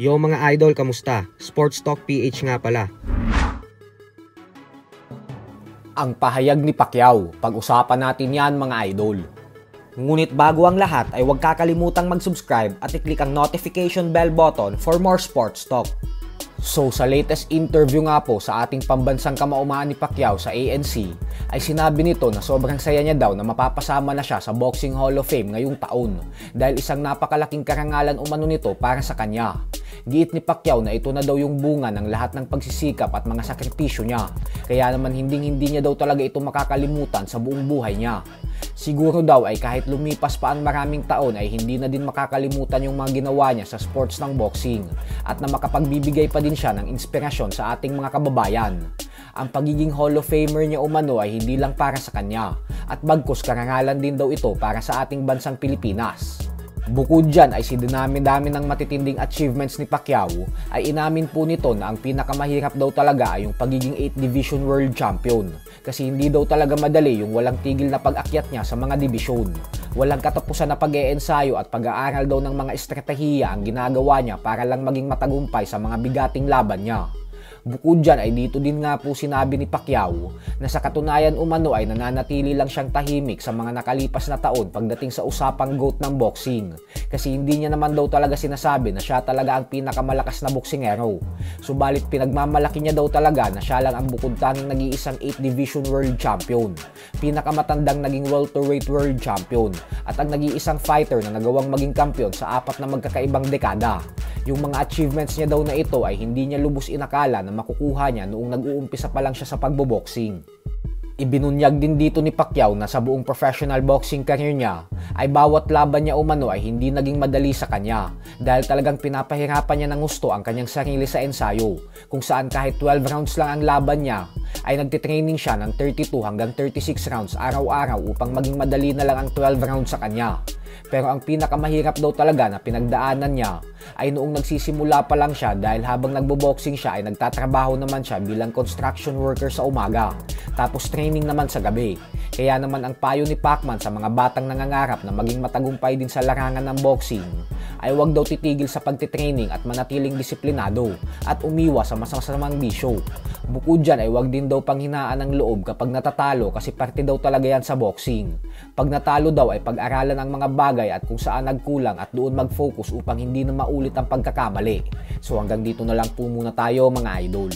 Yo mga idol, kamusta? Sports Talk PH nga pala. Ang pahayag ni Pacquiao, pag-usapan natin yan mga idol. Ngunit bago ang lahat ay huwag kakalimutang mag-subscribe at i-click ang notification bell button for more sports talk. So sa latest interview nga po sa ating pambansang kamaumaan ni Pacquiao sa ANC, ay sinabi nito na sobrang saya niya daw na mapapasama na siya sa Boxing Hall of Fame ngayong taon dahil isang napakalaking karangalan umano nito para sa kanya. Giit ni Pacquiao na ito na daw yung bunga ng lahat ng pagsisikap at mga sakripisyo niya, kaya naman hindi niya daw talaga ito makakalimutan sa buong buhay niya. Siguro daw ay kahit lumipas pa ang maraming taon ay hindi na din makakalimutan yung mga ginawa niya sa sports ng boxing at na makapagbibigay pa din siya ng inspirasyon sa ating mga kababayan. Ang pagiging Hall of Famer niya umano ay hindi lang para sa kanya at bagkus karangalan din daw ito para sa ating bansang Pilipinas. Bukod dyan ay sinadami ng matitinding achievements ni Pacquiao ay inamin po nito na ang pinakamahirap daw talaga ay yung pagiging 8 Division World Champion kasi hindi daw talaga madali yung walang tigil na pag-akyat niya sa mga dibisyon. Walang katapusan na pag-eensayo at pag-aaral daw ng mga estratehiya ang ginagawa niya para lang maging matagumpay sa mga bigating laban niya. Bukod dyan ay dito din nga po sinabi ni Pacquiao na sa katunayan umano ay nananatili lang siyang tahimik sa mga nakalipas na taon pagdating sa usapang GOAT ng boxing kasi hindi niya naman daw talaga sinasabi na siya talaga ang pinakamalakas na boksingero. Subalit pinagmamalaki niya daw talaga na siya lang ang bukod tanging nag-iisang 8 Division World Champion, pinakamatandang naging welterweight world champion at ang nag-iisang fighter na nagawang maging kampiyon sa 4 na magkakaibang dekada. Yung mga achievements niya daw na ito ay hindi niya lubos inakala na makukuha niya noong nag-uumpisa pa lang siya sa pagboboxing. Ibinunyag din dito ni Pacquiao na sa buong professional boxing career niya ay bawat laban niya umano ay hindi naging madali sa kanya dahil talagang pinapahirapan niya ng gusto ang kanyang sarili sa ensayo kung saan kahit 12 rounds lang ang laban niya ay nagtitraining siya ng 32 hanggang 36 rounds araw-araw upang maging madali na lang ang 12 rounds sa kanya. Pero ang pinakamahirap daw talaga na pinagdaanan niya ay noong nagsisimula pa lang siya dahil habang nagbo-boxing siya ay nagtatrabaho naman siya bilang construction worker sa umaga tapos training naman sa gabi. Kaya naman ang payo ni Pacman sa mga batang nangangarap na maging matagumpay din sa larangan ng boxing ay huwag daw titigil sa pagtitraining at manatiling disiplinado at umiwas sa masasamang bisyo. Bukod dyan ay huwag din daw panghinaan ng loob kapag natatalo kasi parte daw talaga yan sa boxing. Pag natalo daw ay pag-aralan ang mga bagay at kung saan nagkulang at doon mag-focus upang hindi na maulit ang pagkakamali. So hanggang dito na lang po muna tayo mga idol.